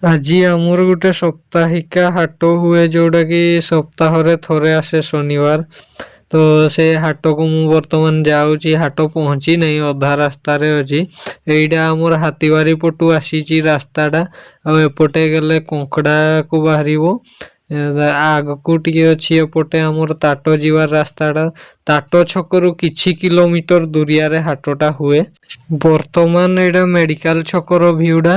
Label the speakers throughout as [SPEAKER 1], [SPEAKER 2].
[SPEAKER 1] ଆଜି ଆମର ଗୋଟେ ସପ୍ତାହିକା ହାଟ ହୁଏ ଯୋଉଟା କି ସପ୍ତାହରେ ଥରେ ଆସେ ଶନିବାର। ତ ସେ ହାଟକୁ ମୁଁ ବର୍ତ୍ତମାନ ଯାଉଛି। ହାଟ ପହଞ୍ଚି ନାହିଁ, ଅଧା ରାସ୍ତାରେ ଅଛି। ଏଇଟା ଆମର ହାତୀବାରି ପଟୁ ଆସିଛି ରାସ୍ତାଟା। ଆଉ ଏପଟେ ଗଲେ କଙ୍କଡାକୁ ବାହାରିବ। ଆଗକୁ ଟିକେ ଅଛି ଏପଟେ ଆମର ତାଟ ଯିବାର ରାସ୍ତାଟା। ତାଟ ଛକରୁ କିଛି କିଲୋମିଟର ଦୁରିଆରେ ହାଟଟା ହୁଏ। ବର୍ତ୍ତମାନ ଏଇଟା ମେଡିକାଲ ଛକର ଭିଉ ଟା।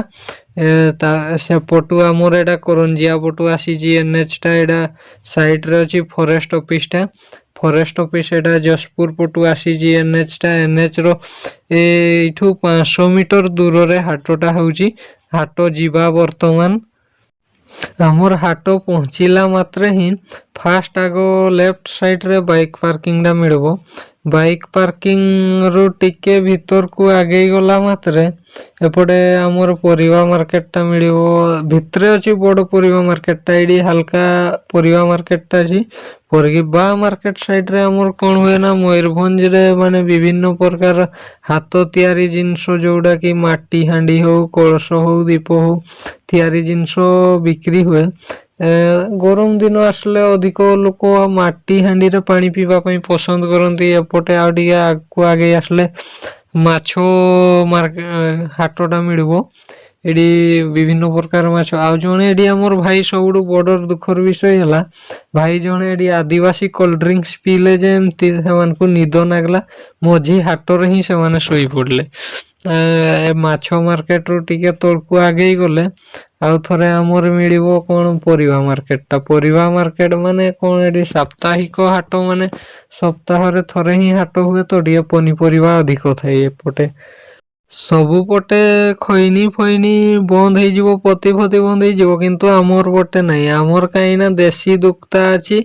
[SPEAKER 1] ସେପଟୁ ଆମର ଏଇଟା କରଞ୍ଜିଆ ପଟୁ ଆସିଛି ଏନ୍ଏଚ ଟା। ଏଇଟା ସାଇଡ ରେ ଅଛି ଫରେଷ୍ଟ ଅଫିସ ଟା। ଫରେଷ୍ଟ ଅଫିସ ଏଇଟା ଯାଜପୁର ପଟୁ ଆସିଛି ଏନ୍ଏଚ ଟା। ଏନ୍ଏଚ ର ଏଇଠୁ 500 ମିଟର ଦୂରରେ ହାଟଟା ହଉଛି। ହାଟ ଯିବା ବର୍ତ୍ତମାନ। ଆମର ହାଟ ପହଞ୍ଚିଲା ମାତ୍ରେ ହିଁ ଫାଷ୍ଟ ଆଗ ଲେଫ୍ଟ ସାଇଡ ରେ ବାଇକ୍ ପାର୍କିଂ ଟା ମିଳିବ। ବାଇକ୍ ପାର୍କିଂ ରୁ ଟିକେ ଭିତରକୁ ଆଗେଇ ଗଲା ମାତ୍ରେ ଏପଟେ ଆମର ପରିବା ମାର୍କେଟ ଟା ମିଳିବ। ଭିତରେ ଅଛି ବଡ ପରିବା ମାର୍କେଟ ଟା। ଏଇଠି ହାଲକା ପରିବା ମାର୍କେଟ ଟା ଅଛି। ପରିବା ମାର୍କେଟ ସାଇଡ ରେ ଆମର କଣ ହୁଏ ନା, ମୟୂରଭଞ୍ଜ ରେ ମାନେ ବିଭିନ୍ନ ପ୍ରକାର ହାତ ତିଆରି ଜିନିଷ ଯୋଉଟା କି ମାଟି ହାଣ୍ଡି ହଉ, କଳସ ହଉ, ଦୀପ ହଉ ତିଆରି ଜିନିଷ ବିକ୍ରି ହୁଏ। ଗରମ ଦିନ ଆସିଲେ ଅଧିକ ଲୋକ ମାଟି ହାଣ୍ଡିରେ ପାଣି ପିଇବା ପାଇଁ ପସନ୍ଦ କରନ୍ତି। ଏପଟେ ଆଉ ଟିକେ ଆଗକୁ ଆଗେଇ ଆସିଲେ ମାଛ ହାଟ ଟା ମିଳିବ। ଏଠି ବିଭିନ୍ନ ପ୍ରକାର ମାଛ। ଆଉ ଜଣେ ଏଠି ଆମର ଭାଇ ସବୁଠୁ ବଡ ଦୁଃଖର ବିଷୟ ହେଲା, ଭାଇ ଜଣେ ଏଠି ଆଦିବାସୀ କୋଲ୍ଡଡ୍ରିଙ୍କସ ପିଇଲେ ଯେ ଏମତି ସେମାନଙ୍କୁ ନିଦ ଲାଗିଲା। ମଝି ହାଟରେ ହିଁ ସେମାନେ ଶୋଇ ପଡିଲେ। ମାଛ ମାର୍କେଟ ରୁ ଟିକେ ତଳକୁ ଆଗେଇ ଗଲେ ଆଉ ଥରେ ଆମର ମିଳିବ କଣ ପରିବା ମାର୍କେଟ ଟା। ପରିବା ମାର୍କେଟ ମାନେ କଣ, ଏଠି ସାପ୍ତାହିକ ହାଟ ମାନେ ସପ୍ତାହରେ ଥରେ ହିଁ ହାଟ ହୁଏ ତ ଟିକେ ପନିପରିବା ଅଧିକ ଥାଏ ଏପଟେ। ସବୁ ପଟେ ଖଇନି ଫଇନି ବନ୍ଦ ହେଇଯିବ, ପତି ଫତି ବନ୍ଦ ହେଇଯିବ, କିନ୍ତୁ ଆମର ପଟେ ନାହିଁ। ଆମର କାହିଁକି ନା ଦେଶୀ ଦୁକ୍ତା ଅଛି।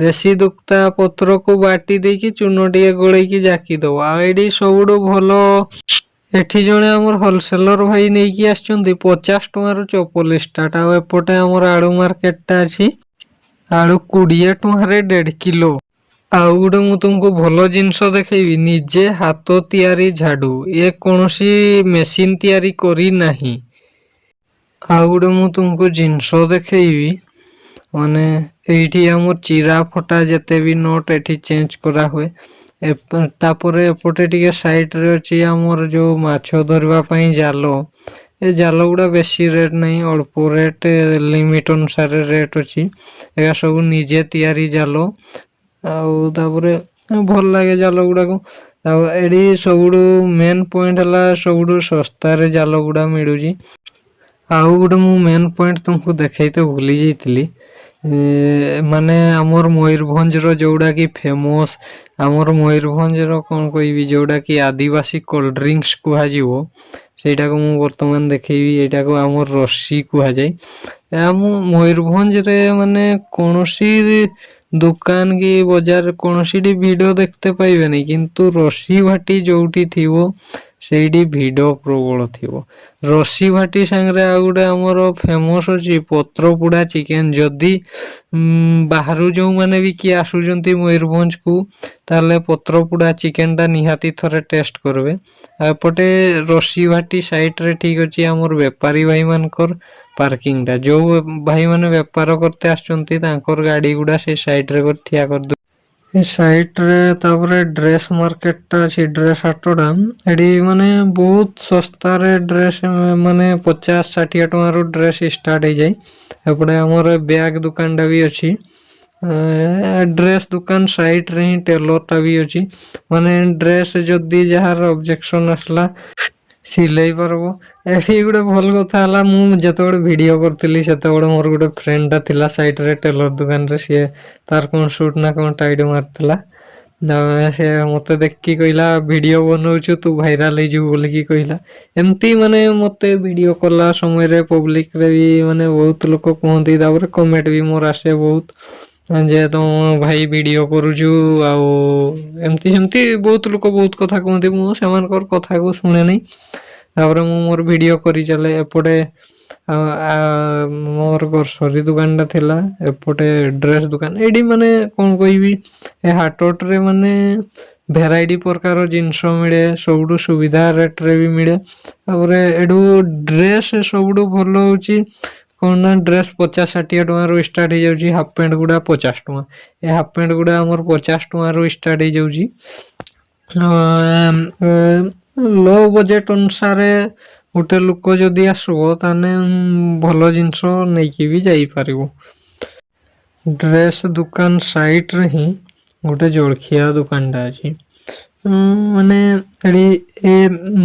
[SPEAKER 1] ଦେଶୀ ଦୁକ୍ତା ପତ୍ରକୁ ବାଟି ଦେଇକି ଚୂନ ଟିକେ ଗୋଳେଇକି ଜାକି ଦବ। ଆଉ ଏଇଠି ସବୁଠୁ ଭଲ, ଏଠି ଜଣେ ଆମର ହୋଲସେଲର ଭାଇ ନେଇକି ଆସିଛନ୍ତି 50 ଟଙ୍କାରୁ ଚପଲ ଷ୍ଟାର୍ଟ। ଆଉ ଏପଟେ ଆମର ଆଳୁ ମାର୍କେଟ ଟା ଅଛି। ଆଳୁ 20 ଟଙ୍କାରେ 1.5 କିଲୋ। ଆଉ ଗୋଟେ ମୁଁ ତୁମକୁ ଭଲ ଜିନିଷ ଦେଖେଇବି, ନିଜେ ହାତ ତିଆରି ଝାଡୁ। ଏ କୌଣସି ମେସିନ ତିଆରି କରି ନାହିଁ। ଆଉ ଗୋଟେ ମୁଁ ତୁମକୁ ଜିନିଷ ଦେଖେଇବି, ମାନେ ଏଇଠି ଆମର ଚିରା ଫଟା ଯେତେ ବି ନଟ ଏଠି ଚେଞ୍ଜ କରା ହୁଏ। ତାପରେ ଏପଟେ ଟିକେ ସାଇଟ ରେ ଅଛି ଆମର ଯୋଉ ମାଛ ଧରିବା ପାଇଁ ଜାଲ। ଏ ଜାଲ ଗୁଡା ବେଶୀ ରେଟ ନାହିଁ, ଅଳ୍ପ ରେଟ ଲିମିଟ ଅନୁସାରେ ରେଟ ଅଛି। ଏହା ସବୁ ନିଜେ ତିଆରି ଜାଲ। ଆଉ ତାପରେ ଭଲ ଲାଗେ ଜାଲ ଗୁଡାକ। ଆଉ ଏଠି ସବୁଠୁ ମେନ୍ ପଏଣ୍ଟ ହେଲା, ସବୁଠୁ ଶସ୍ତାରେ ଜାଲ ଗୁଡା ମିଳୁଛି। ଆଉ ଗୋଟେ ମୁଁ ମେନ୍ ପଏଣ୍ଟ ତୁମକୁ ଦେଖେଇତେ ଭୁଲି ଯାଇଥିଲି। ମାନେ ଆମର ମୟୂରଭଞ୍ଜ ର ଯୋଉଟା କି ଫେମସ, ଆମର ମୟୂରଭଞ୍ଜ ର କଣ କହିବି, ଯୋଉଟା କି ଆଦିବାସୀ କୋଲ୍ଡଡ୍ରିଙ୍କସ କୁହାଯିବ, ସେଇଟାକୁ ମୁଁ ବର୍ତ୍ତମାନ ଦେଖେଇବି। ଏଇଟାକୁ ଆମର ରସି କୁହାଯାଏ। ଏହା ମୁଁ ମୟୂରଭଞ୍ଜରେ ମାନେ କୌଣସି ଦୋକାନ କି ବଜାର କୌଣସିଟି ଭିଡ ଦେଖତେ ପାଇବେନି, କିନ୍ତୁ ରସି ଭାଟି ଯୋଉଠି ଥିବ ସେଇଠି ଭିଡ ପ୍ରବଳ ଥିବ। ରସି ଭାଟି ସାଙ୍ଗରେ ଆଉ ଗୋଟେ ଆମର ଫେମସ ଅଛି ପତ୍ର ପୋଡା ଚିକେନ। ଯଦି ବାହାରୁ ଯୋଉମାନେ ବି କିଏ ଆସୁଛନ୍ତି ମୟୂରଭଞ୍ଜ କୁ, ତାହେଲେ ପତ୍ର ପୋଡା ଚିକେନ ଟା ନିହାତି ଥରେ ଟେଷ୍ଟ କରିବେ। ଆଉ ଏପଟେ ରସି ଭାଟି ସାଇଟ ରେ ଠିକ ଅଛି ଆମର ବେପାରୀ ଭାଇ ମାନଙ୍କର ପାର୍କିଂ ଟା। ଯୋଉ ଭାଇ ମାନେ ବେପାର କରତେ ଆସୁଛନ୍ତି ତାଙ୍କର ଗାଡି ଗୁଡା ସେ ସାଇଡ ରେ ଠିଆ କରିଦଉ। ଏ ସାଇଟ ରେ ତାପରେ ଡ୍ରେସ ମାର୍କେଟ ଟା ଅଛି, ଡ୍ରେସ ହାଟଟା। ଏଠି ମାନେ ବହୁତ ଶସ୍ତାରେ ଡ୍ରେସ, ମାନେ 50-60 ଟଙ୍କାରୁ ଡ୍ରେସ ଷ୍ଟାର୍ଟ ହେଇଯାଏ। ଏପଟେ ଆମର ବ୍ୟାଗ ଦୋକାନ ଟା ବି ଅଛି। ଡ୍ରେସ ଦୋକାନ ସାଇଟ ରେ ହିଁ ଟେଲର ଟା ବି ଅଛି। ମାନେ ଡ୍ରେସ ଯଦି ଯାହାର ଅବଜେକ୍ସନ ଆସିଲା ସିଲେଇ ପାରିବ। ଏଠି ଗୋଟେ ଭଲ କଥା ହେଲା, ମୁଁ ଯେତେବେଳେ ଭିଡିଓ କରୁଥିଲି ସେତେବେଳେ ମୋର ଗୋଟେ ଫ୍ରେଣ୍ଡ ଟା ଥିଲା ସାଇଟ ରେ ଟେଲର ଦୋକାନ ରେ। ସିଏ ତାର କଣ ସୁଟ ନା କଣ ଟାଇଟ୍ ମାରିଥିଲା। ସେ ମତେ ଦେଖିକି କହିଲା ଭିଡିଓ ବନଉଛୁ ତୁ ଭାଇରାଲ ହେଇଯିବୁ ବୋଲିକି କହିଲା। ଏମତି ମାନେ ମତେ ଭିଡିଓ କଲା ସମୟରେ ପବ୍ଲିକ ରେ ବି ମାନେ ବହୁତ ଲୋକ କୁହନ୍ତି, ତାପରେ କମେଣ୍ଟ ବି ମୋର ଆସେ ବହୁତ। ଯେ ତମ ଭାଇ ଭିଡିଓ କରୁଛୁ, ଆଉ ଏମତି ସେମତି ବହୁତ ଲୋକ ବହୁତ କଥା କୁହନ୍ତି। ମୁଁ ସେମାନଙ୍କର କଥାକୁ ଶୁଣେନି। ତାପରେ ମୁଁ ମୋର ଭିଡିଓ କରିଚାଲେ। ଏପଟେ ମୋର ଗ୍ରୋସରୀ ଦୋକାନ ଟା ଥିଲା, ଏପଟେ ଡ୍ରେସ ଦୋକାନ। ଏଇଠି ମାନେ କଣ କହିବି, ଏ ହାଟରେ ମାନେ ଭେରାଇଟି ପ୍ରକାର ଜିନିଷ ମିଳେ, ସବୁଠୁ ସୁବିଧା ରେଟ ରେ ବି ମିଳେ। ତାପରେ ଏଠୁ ଡ୍ରେସ ସବୁଠୁ ଭଲ ହଉଛି କ'ଣ ନା ଡ୍ରେସ୍ 50-60 ଟଙ୍କାରୁ ଷ୍ଟାର୍ଟ ହେଇଯାଉଛି। ହାଫ୍ ପ୍ୟାଣ୍ଟ ଗୁଡ଼ା 50 ଟଙ୍କା। ଏ ହାଫ୍ ପ୍ୟାଣ୍ଟ ଗୁଡ଼ା ଆମର 50 ଟଙ୍କାରୁ ଷ୍ଟାର୍ଟ ହେଇଯାଉଛି। ଲୋ ବଜେଟ୍ ଅନୁସାରେ ଗୋଟେ ଲୋକ ଯଦି ଆସିବ ତାହେଲେ ଭଲ ଜିନିଷ ନେଇକି ବି ଯାଇପାରିବ। ଡ୍ରେସ୍ ଦୋକାନ ସାଇଟ୍ରେ ହିଁ ଗୋଟେ ଜଳଖିଆ ଦୋକାନଟା ଅଛି। ମାନେ ଏଠି ଏ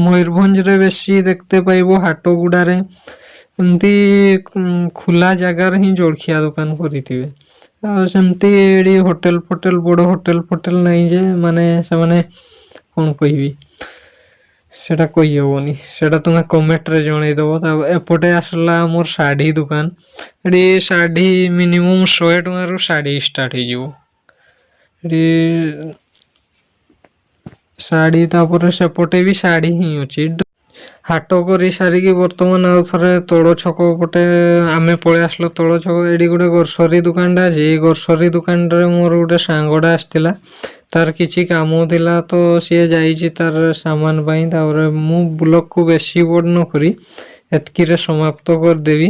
[SPEAKER 1] ମୟୂରଭଞ୍ଜରେ ବେଶୀ ଦେଖତେ ପାଇବ ହାଟ ଗୁଡ଼ାରେ ଏମିତି ଖୋଲା ଜାଗାରେ ହିଁ ଜଳଖିଆ ଦୋକାନ କରିଥିବେ। ଆଉ ସେମିତି ଏଠି ହୋଟେଲ ଫୋଟେଲ ବଡ଼ ହୋଟେଲ ଫୋଟେଲ ନାହିଁ ଯେ ମାନେ ସେମାନେ କ'ଣ କହିବି ସେଟା କହିହେବନି। ସେଟା ତୁମେ କମେଣ୍ଟରେ ଜଣେଇଦବ। ତାକୁ ଏପଟେ ଆସିଲା ଆମର ଶାଢ଼ୀ ଦୋକାନ। ଏଠି ଶାଢ଼ୀ ମିନିମମ୍ 100 ଟଙ୍କାରୁ ଶାଢ଼ୀ ଷ୍ଟାର୍ଟ ହେଇଯିବ। ଏଠି ଶାଢ଼ୀ ତାପରେ ସେପଟେ ବି ଶାଢ଼ୀ ହିଁ ଅଛି। ହାଟ କରି ସାରିକି ବର୍ତ୍ତମାନ ଆଉ ଥରେ ତଳ ଛକ ପଟେ ଆମେ ପଳେଇ ଆସିଲୁ। ତଳ ଛକ ଏଠି ଗୋଟେ ଗ୍ରୋସରୀ ଦୋକାନଟା ଅଛି। ଏଇ ଗ୍ରୋସରୀ ଦୋକାନରେ ମୋର ଗୋଟେ ସାଙ୍ଗଟା ଆସିଥିଲା। ତାର କିଛି କାମ ଥିଲା ତ ସିଏ ଯାଇଛି ତାର ସାମାନ ପାଇଁ। ତାପରେ ମୁଁ ବ୍ଲଗକୁ ବେଶୀ ବଡ଼ ନ କରି ଏତିକିରେ ସମାପ୍ତ କରିଦେବି।